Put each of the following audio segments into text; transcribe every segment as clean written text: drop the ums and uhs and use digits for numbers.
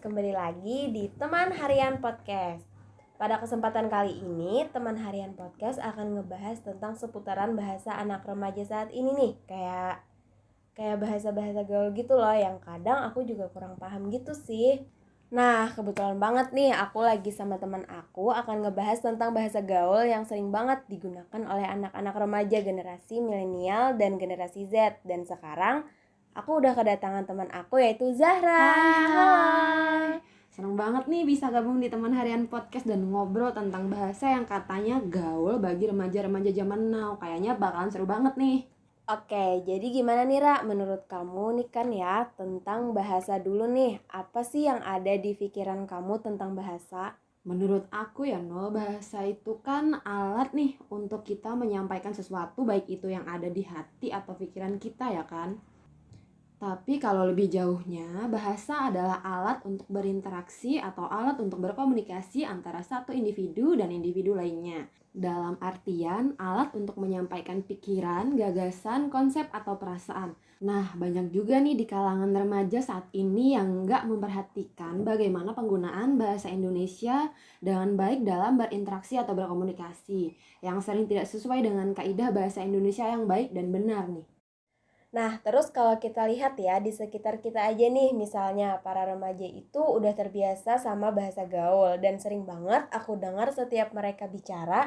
kembali lagi di Teman Harian Podcast. Pada kesempatan kali ini, Teman Harian Podcast akan ngebahas tentang seputaran bahasa anak remaja saat ini nih. Kayak bahasa-bahasa gaul gitu loh, yang kadang aku juga kurang paham gitu sih. Nah, kebetulan banget nih, aku lagi sama teman aku akan ngebahas tentang bahasa gaul yang sering banget digunakan oleh anak-anak remaja generasi milenial dan generasi Z. Dan sekarang aku udah kedatangan teman aku yaitu Zahra. Hai. Senang banget nih bisa gabung di Teman Harian Podcast dan ngobrol tentang bahasa yang katanya gaul bagi remaja-remaja zaman now. Kayaknya bakalan seru banget nih. Oke, jadi gimana nih Ra, menurut kamu nih kan ya tentang bahasa dulu nih, apa sih yang ada di pikiran kamu tentang bahasa? Menurut aku ya Nol, bahasa itu kan alat nih untuk kita menyampaikan sesuatu, baik itu yang ada di hati atau pikiran kita ya kan. Tapi kalau lebih jauhnya, bahasa adalah alat untuk berinteraksi atau alat untuk berkomunikasi antara satu individu dan individu lainnya. Dalam artian, alat untuk menyampaikan pikiran, gagasan, konsep, atau perasaan. Nah, banyak juga nih di kalangan remaja saat ini yang nggak memperhatikan bagaimana penggunaan bahasa Indonesia dengan baik dalam berinteraksi atau berkomunikasi, yang sering tidak sesuai dengan kaidah bahasa Indonesia yang baik dan benar nih. Nah, terus kalau kita lihat ya di sekitar kita aja nih, misalnya para remaja itu udah terbiasa sama bahasa gaul dan sering banget aku dengar setiap mereka bicara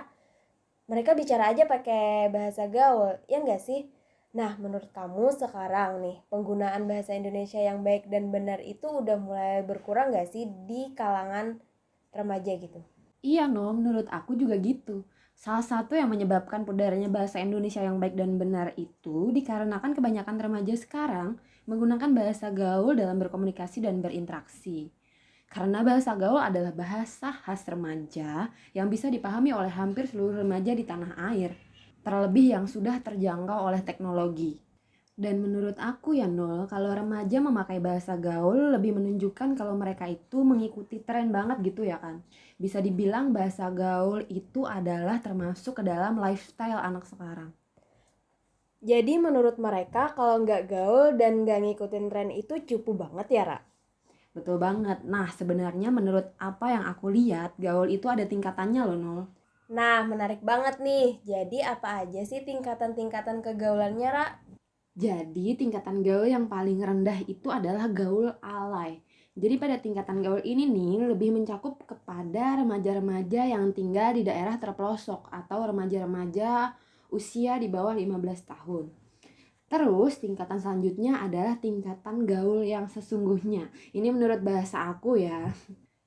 aja pakai bahasa gaul, ya nggak sih? Nah, menurut kamu sekarang nih, penggunaan bahasa Indonesia yang baik dan benar itu udah mulai berkurang nggak sih di kalangan remaja gitu? Iya no, menurut aku juga gitu. Salah satu yang menyebabkan pudarnya bahasa Indonesia yang baik dan benar itu dikarenakan kebanyakan remaja sekarang menggunakan bahasa gaul dalam berkomunikasi dan berinteraksi. Karena bahasa gaul adalah bahasa khas remaja yang bisa dipahami oleh hampir seluruh remaja di tanah air, terlebih yang sudah terjangkau oleh teknologi. Dan menurut aku ya Nol, kalau remaja memakai bahasa gaul lebih menunjukkan kalau mereka itu mengikuti tren banget gitu ya kan. Bisa dibilang bahasa gaul itu adalah termasuk ke dalam lifestyle anak sekarang. Jadi menurut mereka kalau nggak gaul dan nggak ngikutin tren itu cupu banget ya, Ra? Betul banget. Nah sebenarnya menurut apa yang aku lihat, gaul itu ada tingkatannya loh Nol. Nah, menarik banget nih. Jadi apa aja sih tingkatan-tingkatan kegaulannya, Ra? Jadi tingkatan gaul yang paling rendah itu adalah gaul alay. Jadi pada tingkatan gaul ini nih lebih mencakup kepada remaja-remaja yang tinggal di daerah terpelosok atau remaja-remaja usia di bawah 15 tahun. Terus tingkatan selanjutnya adalah tingkatan gaul yang sesungguhnya. Ini menurut bahasa aku ya.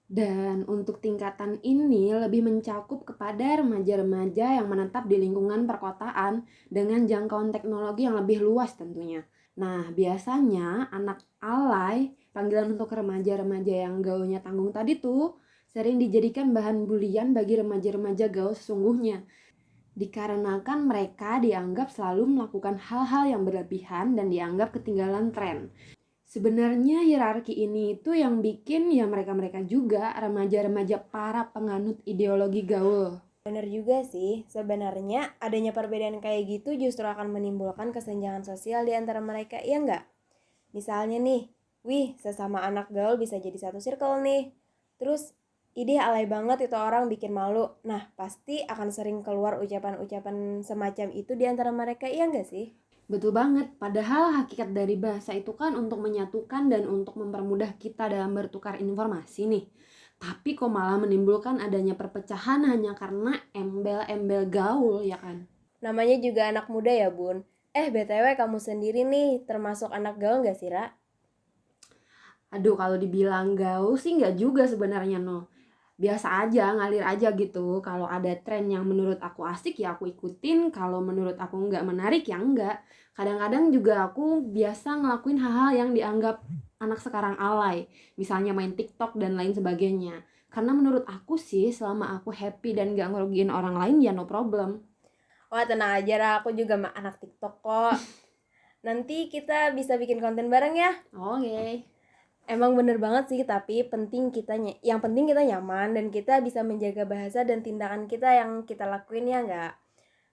Dan untuk tingkatan ini lebih mencakup kepada remaja-remaja yang menetap di lingkungan perkotaan dengan jangkauan teknologi yang lebih luas tentunya. Nah, biasanya anak alay, panggilan untuk remaja-remaja yang gaulnya tanggung tadi tuh, sering dijadikan bahan bulian bagi remaja-remaja gaul sesungguhnya. Dikarenakan mereka dianggap selalu melakukan hal-hal yang berlebihan dan dianggap ketinggalan tren. Sebenarnya hierarki ini itu yang bikin ya mereka-mereka juga remaja-remaja para penganut ideologi gaul. Bener juga sih, sebenarnya adanya perbedaan kayak gitu justru akan menimbulkan kesenjangan sosial di antara mereka, iya nggak? Misalnya nih, wih sesama anak gaul bisa jadi satu circle nih. Terus, ide alay banget itu orang bikin malu. Nah, pasti akan sering keluar ucapan-ucapan semacam itu di antara mereka, iya nggak sih? Betul banget, padahal hakikat dari bahasa itu kan untuk menyatukan dan untuk mempermudah kita dalam bertukar informasi nih. Tapi kok malah menimbulkan adanya perpecahan hanya karena embel-embel gaul ya kan? Namanya juga anak muda ya bun. BTW kamu sendiri nih termasuk anak gaul gak sih, Ra? Aduh kalau dibilang gaul sih nggak juga sebenarnya no. Biasa aja, ngalir aja gitu. Kalau ada tren yang menurut aku asik ya aku ikutin, kalau menurut aku nggak menarik ya enggak. Kadang-kadang juga aku biasa ngelakuin hal-hal yang dianggap anak sekarang alay, misalnya main TikTok dan lain sebagainya. Karena menurut aku sih selama aku happy dan gak ngerugiin orang lain ya no problem. Wah tenang aja, Ra, aku juga anak TikTok kok. Nanti kita bisa bikin konten bareng ya. Oke. Emang bener banget sih, tapi yang penting kita nyaman dan kita bisa menjaga bahasa dan tindakan kita yang kita lakuin ya nggak?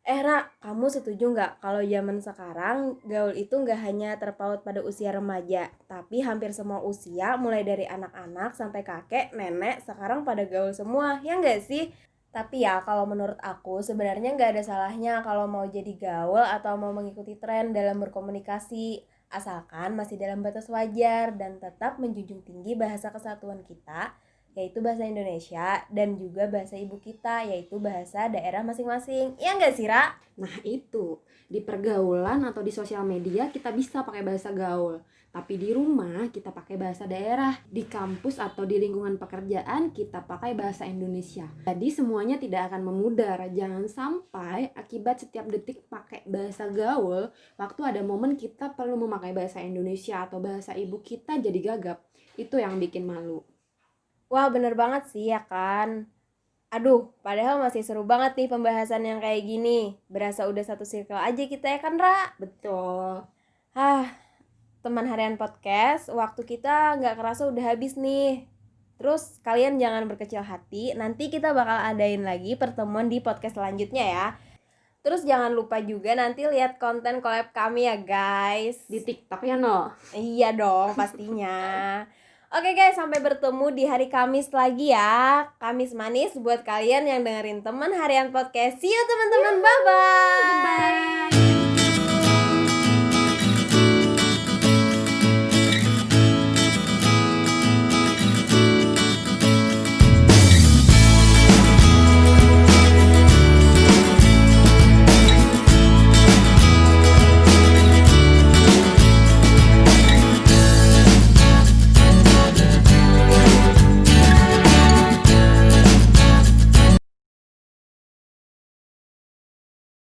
Ra, kamu setuju nggak kalau zaman sekarang gaul itu nggak hanya terpaut pada usia remaja, tapi hampir semua usia, mulai dari anak-anak sampai kakek, nenek, sekarang pada gaul semua, ya nggak sih? Tapi ya kalau menurut aku sebenarnya nggak ada salahnya kalau mau jadi gaul atau mau mengikuti tren dalam berkomunikasi, asalkan masih dalam batas wajar dan tetap menjunjung tinggi bahasa kesatuan kita, yaitu bahasa Indonesia, dan juga bahasa ibu kita, yaitu bahasa daerah masing-masing. Iya nggak sih, Ra? Nah itu, di pergaulan atau di sosial media kita bisa pakai bahasa gaul, tapi di rumah kita pakai bahasa daerah, di kampus atau di lingkungan pekerjaan kita pakai bahasa Indonesia. Jadi semuanya tidak akan memudar. Jangan sampai akibat setiap detik pakai bahasa gaul, waktu ada momen kita perlu memakai bahasa Indonesia atau bahasa ibu kita jadi gagap. Itu yang bikin malu. Wah, bener banget sih ya kan. Aduh, padahal masih seru banget nih pembahasan yang kayak gini. Berasa udah satu circle aja kita ya kan, Ra? Betul. Teman harian podcast, waktu kita nggak kerasa udah habis nih. Terus kalian jangan berkecil hati, nanti kita bakal adain lagi pertemuan di podcast selanjutnya ya. Terus jangan lupa juga nanti lihat konten collab kami ya guys. Di TikTok ya, no? Iya dong pastinya. Oke guys, sampai bertemu di hari Kamis lagi ya. Kamis manis buat kalian yang dengerin teman harian podcast. See you teman-teman, bye-bye. Goodbye.